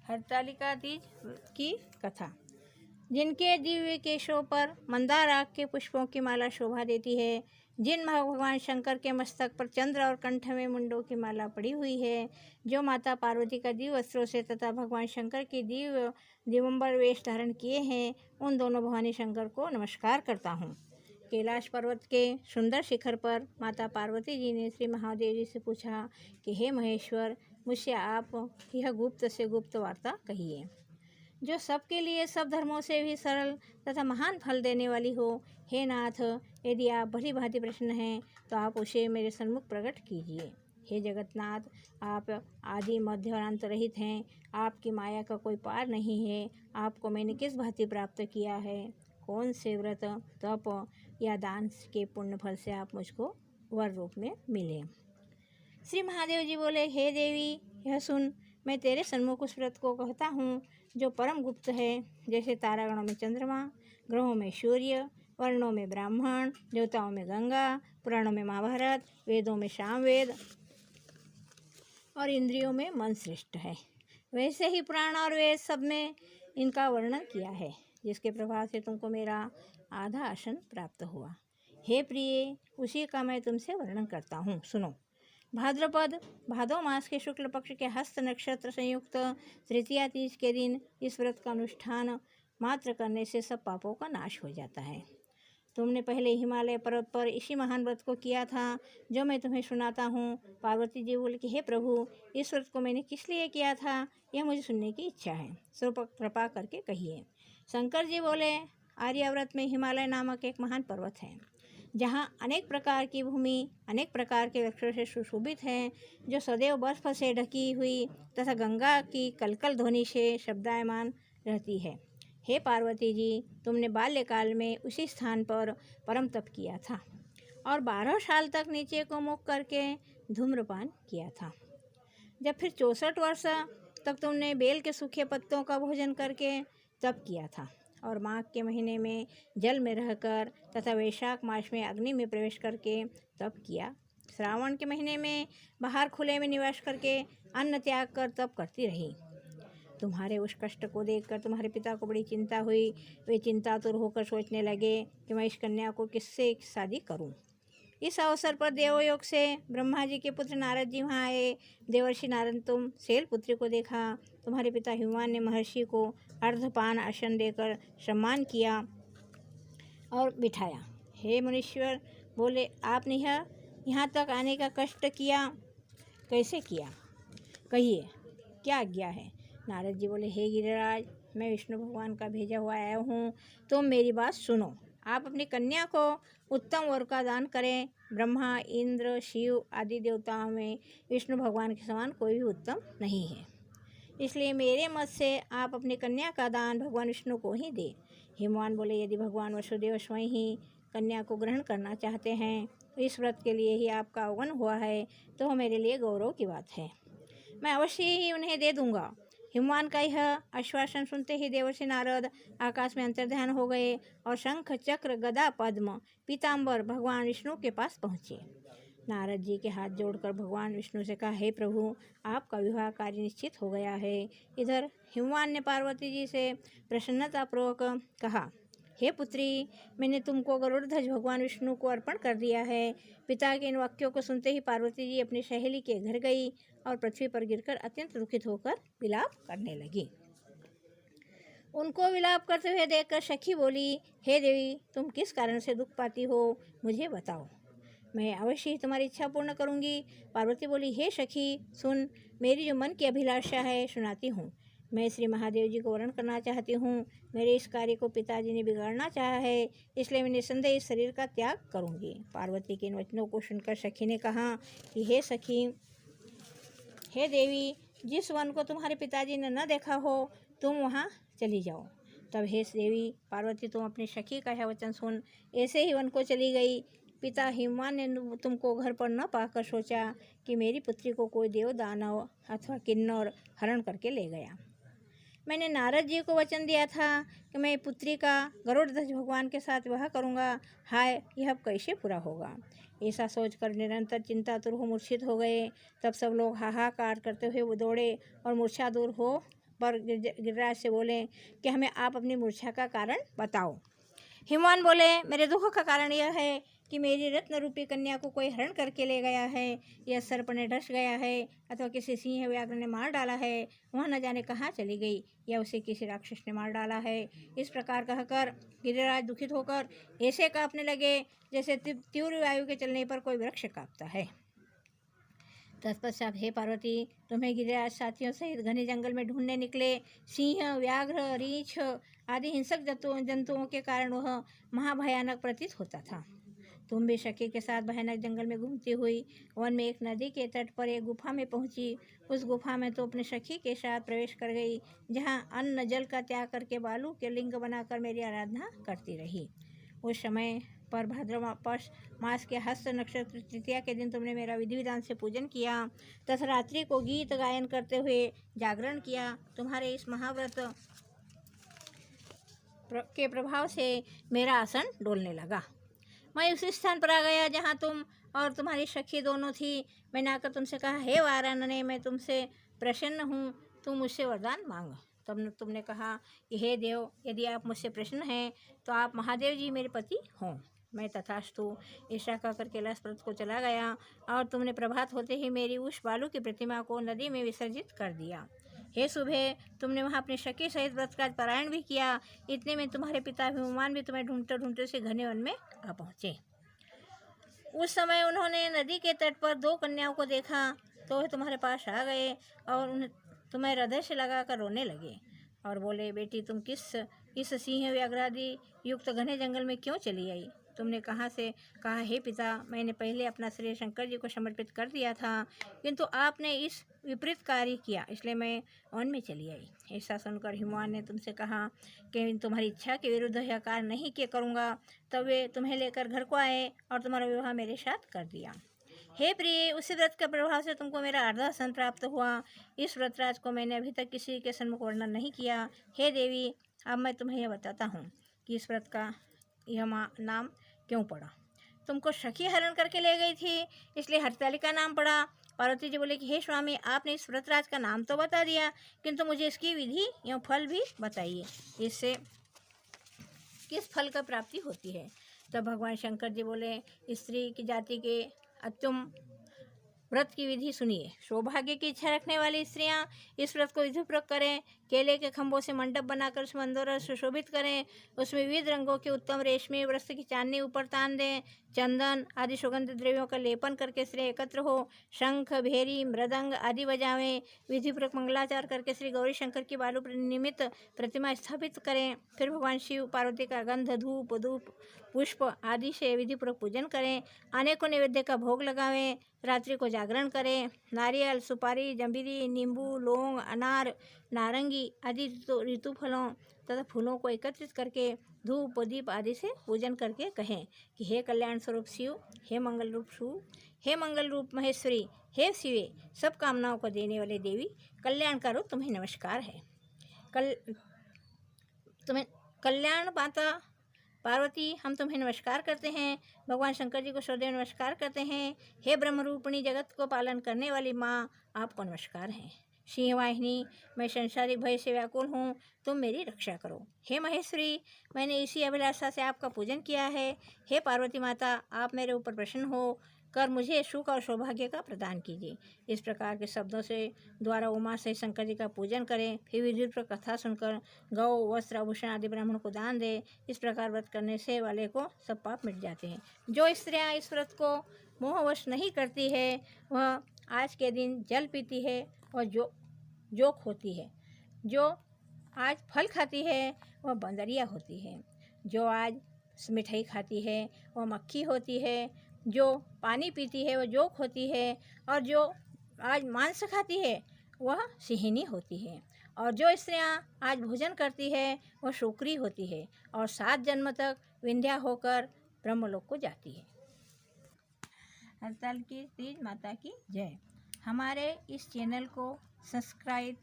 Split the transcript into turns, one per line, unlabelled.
हरतालिका तीज की कथा। जिनके दिव्य केशों पर मंदार आग के पुष्पों की माला शोभा देती है, जिन भगवान शंकर के मस्तक पर चंद्र और कंठ में मुंडों की माला पड़ी हुई है, जो माता पार्वती का दिव्य वस्त्रों से तथा भगवान शंकर की दिव्य दिगंबर वेश धारण किए हैं, उन दोनों भवानी शंकर को नमस्कार करता हूँ। कैलाश पर्वत के सुंदर शिखर पर माता पार्वती जी ने श्री महादेव जी से पूछा कि हे महेश्वर, मुझसे आप यह गुप्त से गुप्त वार्ता कहिए, जो सबके लिए सब धर्मों से भी सरल तथा महान फल देने वाली हो। हे नाथ, यदि आप भली भांति प्रसन्न हैं तो आप उसे मेरे सन्मुख प्रकट कीजिए। हे जगन्नाथ, आप आदि मध्य और अंत रहित हैं, आपकी माया का कोई पार नहीं है। आपको मैंने किस भांति प्राप्त किया है, कौन से व्रत तप या दान के पुण्य फल से आप मुझको वर रूप में मिले। श्री महादेव जी बोले, हे देवी, यह सुन, मैं तेरे सन्मुख उस व्रत को कहता हूँ जो परम गुप्त है। जैसे तारागणों में चंद्रमा, ग्रहों में सूर्य, वर्णों में ब्राह्मण, देवताओं में गंगा, पुराणों में महाभारत, वेदों में सामवेद और इंद्रियों में मन श्रेष्ठ है, वैसे ही पुराण और वेद सब में इनका वर्णन किया है, जिसके प्रभाव से तुमको मेरा आधा आसन प्राप्त हुआ। हे प्रिय, उसी का मैं तुमसे वर्णन करता हूँ, सुनो। भाद्रपद भादो मास के शुक्ल पक्ष के हस्त नक्षत्र संयुक्त तृतीया तीज के दिन इस व्रत का अनुष्ठान मात्र करने से सब पापों का नाश हो जाता है। तुमने पहले हिमालय पर्वत पर इसी महान व्रत को किया था, जो मैं तुम्हें सुनाता हूँ। पार्वती जी बोले कि हे प्रभु, इस व्रत को मैंने किस लिए किया था, यह मुझे सुनने की इच्छा है, सो कृपा करके कहिए। शंकर जी बोले, आर्याव्रत में हिमालय नामक एक महान पर्वत है, जहाँ अनेक प्रकार की भूमि अनेक प्रकार के वृक्षों से सुशोभित है, जो सदैव बर्फ से ढकी हुई तथा गंगा की कलकल ध्वनि से शब्दायमान रहती है। हे पार्वती जी, तुमने बाल्यकाल में उसी स्थान पर परम तप किया था और 12 साल तक नीचे को मुख करके धूम्रपान किया था। जब फिर 64 वर्ष तक तुमने बेल के सूखे पत्तों का भोजन करके तप किया था और माघ के महीने में जल में रहकर तथा वैशाख मास में अग्नि में प्रवेश करके तप किया। श्रावण के महीने में बाहर खुले में निवास करके अन्न त्याग कर तप करती रही। तुम्हारे उस कष्ट को देखकर तुम्हारे पिता को बड़ी चिंता हुई। वे चिंतातुर होकर सोचने लगे कि मैं इस कन्या को किससे शादी करूं। इस अवसर पर देवयोग से ब्रह्मा जी के पुत्र नारद जी वहाँ आए। देवर्षि नारद, तुम शैलपुत्री को देखा। तुम्हारे पिता हिमवान ने महर्षि को अर्धपान आसन देकर सम्मान किया और बिठाया। हे मुनीश्वर, बोले, आपने यहाँ तक आने का कष्ट किया, कैसे किया, कहिए, क्या आज्ञा है। नारद जी बोले, हे गिरिराज, मैं विष्णु भगवान का भेजा हुआ आया हूँ, तुम मेरी बात सुनो। आप अपनी कन्या को उत्तम वर का दान करें। ब्रह्मा, इंद्र, शिव आदि देवताओं में विष्णु भगवान के समान कोई भी उत्तम नहीं है, इसलिए मेरे मत से आप अपनी कन्या का दान भगवान विष्णु को ही दें। हिमवान बोले, यदि भगवान वसुदेव स्वयं ही कन्या को ग्रहण करना चाहते हैं, तो इस व्रत के लिए ही आपका आह्वान हुआ है, तो मेरे लिए गौरव की बात है, मैं अवश्य ही उन्हें दे दूंगा। हिमवान का यह आश्वासन सुनते ही देवर्षि नारद आकाश में अंतर्ध्यान हो गए और शंख, चक्र, गदा, पद्म, पीताम्बर भगवान विष्णु के पास पहुँचे। नारद जी के हाथ जोड़कर भगवान विष्णु से कहा, हे प्रभु, आपका विवाह कार्य निश्चित हो गया है। इधर हिमवान ने पार्वती जी से प्रसन्नतापूर्वक कहा, हे पुत्री, मैंने तुमको गरुड़ ध्वज भगवान विष्णु को अर्पण कर दिया है। पिता के इन वाक्यों को सुनते ही पार्वती जी अपनी सहेली के घर गई और पृथ्वी पर गिरकर अत्यंत दुखित होकर विलाप करने लगी। उनको विलाप करते हुए देखकर सखी बोली, हे देवी, तुम किस कारण से दुख पाती हो, मुझे बताओ, मैं अवश्य ही तुम्हारी इच्छा पूर्ण करूंगी। पार्वती बोली, हे सखी, सुन, मेरी जो मन की अभिलाषा है सुनाती हूँ। मैं श्री महादेव जी को वर्ण करना चाहती हूँ। मेरे इस कार्य को पिताजी ने बिगाड़ना चाहा है, इसलिए मैं निसंदेह इस शरीर का त्याग करूँगी। पार्वती के इन वचनों को सुनकर सखी ने कहा कि हे सखी, हे देवी, जिस वन को तुम्हारे पिताजी ने न देखा हो, तुम वहाँ चली जाओ। तब हे देवी पार्वती, तुम अपनी सखी का यह वचन सुन ऐसे ही वन को चली गई। पिता हिमवान ने तुमको घर पर न पाकर सोचा कि मेरी पुत्री को कोई देव, दानव अथवा किन्नर हरण करके ले गया। मैंने नारद जी को वचन दिया था कि मैं पुत्री का गरुड़ ध्वज भगवान के साथ विवाह करूँगा। हाय, यह अब कैसे पूरा होगा। ऐसा सोचकर निरंतर चिंतातुर हो मूर्छित हो गए। तब सब लोग हाहाकार करते हुए वो दौड़े और मूर्छा दूर हो पर गिरिराज से बोले कि हमें आप अपनी मूर्छा का कारण बताओ। हिमवान बोले, मेरे दुख का कारण यह है कि मेरी रत्न रूपी कन्या को कोई हरण करके ले गया है, या सर्प ने डस गया है, अथवा किसी सिंह व्याघ्र ने मार डाला है, वह न जाने कहाँ चली गई, या उसे किसी राक्षस ने मार डाला है। इस प्रकार कहकर गिरिराज दुखित होकर ऐसे कांपने लगे जैसे तीव्र वायु के चलने पर कोई वृक्ष कांपता है। तत्पश्चात हे पार्वती, तुम्हें गिरिराज साथियों सहित घने जंगल में ढूंढने निकले सिंह, व्याघ्र, रीछ आदि हिंसक जंतुओं के कारण वह महाभयानक प्रतीत होता था। तुम भी सखी के साथ भयानक जंगल में घूमती हुई वन में एक नदी के तट पर एक गुफा में पहुंची। उस गुफा में तो अपने सखी के साथ प्रवेश कर गई, जहां अन्न जल का त्याग करके बालू के लिंग बनाकर मेरी आराधना करती रही। उस समय पर भाद्रव मास के हस्त नक्षत्र तृतीया के दिन तुमने मेरा विधि विधान से पूजन किया तथा रात्रि को गीत गायन करते हुए जागरण किया। तुम्हारे इस महाव्रत के प्रभाव से मेरा आसन डोलने लगा। मैं उसी स्थान पर आ गया जहाँ तुम और तुम्हारी सखी दोनों थी। मैंने आकर तुमसे कहा, हे वारानने, मैं तुमसे प्रसन्न हूँ, तुम मुझसे वरदान मांग। तब तुमने कहा कि हे देव, यदि आप मुझसे प्रसन्न हैं तो आप महादेव जी मेरे पति हों। मैं तथास्तु ऐसा कहकर कैलाश पर्वत को चला गया और तुमने प्रभात होते ही मेरी उस बालू की प्रतिमा को नदी में विसर्जित कर दिया। हे सुबह, तुमने वहाँ अपने सखी सहित व्रत का पारायण भी किया। इतने में तुम्हारे पिता हिमवान भी तुम्हें ढूंढते ढूंढते से घने वन में आ पहुँचे। उस समय उन्होंने नदी के तट पर 2 कन्याओं को देखा तो वे तुम्हारे पास आ गए और तुम्हें हृदय से लगाकर रोने लगे और बोले, बेटी तुम किस सिंह व्याघ्रादि युक्त घने जंगल में क्यों चली आई? तुमने कहाँ से कहा, हे पिता, मैंने पहले अपना शरीर शंकर जी को समर्पित कर दिया था, किंतु आपने इस विपरीत कार्य किया, इसलिए मैं वन में चली आई। ऐसा सुनकर हिमवान ने तुमसे कहा कि तुम्हारी इच्छा के विरुद्ध यह कार्य नहीं किया करूँगा। तब वे तुम्हें लेकर घर को आए और तुम्हारा विवाह मेरे साथ कर दिया। हे प्रिय, उसी व्रत के प्रभाव से तुमको मेरा अर्धासन प्राप्त हुआ। इस व्रतराज को मैंने अभी तक किसी के सन्मुख वर्णन नहीं किया। हे देवी, अब मैं तुम्हें यह बताता हूँ कि इस व्रत का यह नाम क्यों पड़ा। तुमको सखी हरण करके ले गई थी, इसलिए हरतालिका नाम पड़ा। पार्वती जी बोले कि हे स्वामी, आपने इस व्रतराज का नाम तो बता दिया, किंतु मुझे इसकी विधि एवं फल भी बताइए, इससे किस फल का प्राप्ति होती है। तब भगवान शंकर जी बोले, स्त्री की जाति के तुम व्रत की विधि सुनिए। सौभाग्य की इच्छा रखने वाली स्त्रियां इस व्रत को विधिपूर्वक करें। केले के खंभों से मंडप बनाकर उसमें अंदर सुशोभित करें। उसमें विविध रंगों के उत्तम रेशमी वस्त्र की चांदनी ऊपर तान दें। चंदन आदि सुगंधित द्रव्यों का लेपन करके स्त्री एकत्र हो। शंख, भेरी, मृदंग आदि बजावें। विधिपूर्वक मंगलाचार करके श्री गौरी शंकर की बालू निमित्त प्रतिमा स्थापित करें। फिर भगवान शिव पार्वती का गंध, धूप पुष्प आदि से विधिपूर्वक पूजन करें। अनेकों नैवेद्य का भोग लगावें। रात्रि को जागरण करें। नारियल, सुपारी, जंबीरी, नींबू, लौंग, अनार, नारंगी आदि ऋतु फलों तथा फूलों को एकत्रित करके धूप दीप आदि से पूजन करके कहें कि हे कल्याण स्वरूप शिव, हे मंगल रूप शिव, हे मंगल रूप महेश्वरी, हे शिवे, सब कामनाओं को देने वाले देवी, कल्याण का रूप तुम्हें नमस्कार है। तुम्हें कल्याण माता पार्वती, हम तुम्हें नमस्कार करते हैं। भगवान शंकर जी को सदैव नमस्कार करते हैं। हे ब्रह्मरूपिणी, जगत को पालन करने वाली माँ, आपको नमस्कार है। सिंहवाहिनी, मैं संसारिक भय से व्याकुल हूँ, तुम मेरी रक्षा करो। हे महेश्वरी, मैंने इसी अभिलाषा से आपका पूजन किया है। हे पार्वती माता, आप मेरे ऊपर प्रसन्न हो कर मुझे सुख और सौभाग्य का प्रदान कीजिए। इस प्रकार के शब्दों से द्वारा उमा सहित शंकर जी का पूजन करें। फिर विधिवत पर कथा सुनकर गौ, वस्त्र, आभूषण आदि ब्राह्मण को दान दे। इस प्रकार व्रत करने से वाले को सब पाप मिट जाते हैं। जो स्त्रियाँ इस व्रत को मोहवश नहीं करती है, वह आज के दिन जल पीती है और जोक होती है। जो आज फल खाती है वह बंदरिया होती है। जो आज मिठाई खाती है वह मक्खी होती है। जो पानी पीती है वह जोक होती है। और जो आज मांस खाती है वह सिंहिनी होती है। और जो स्त्रियाँ आज भोजन करती है वह शूकरी होती है और 7 जन्म तक विंध्या होकर ब्रह्मलोक को जाती है। हड़ताल की तीज माता की जय। हमारे इस चैनल को सब्सक्राइब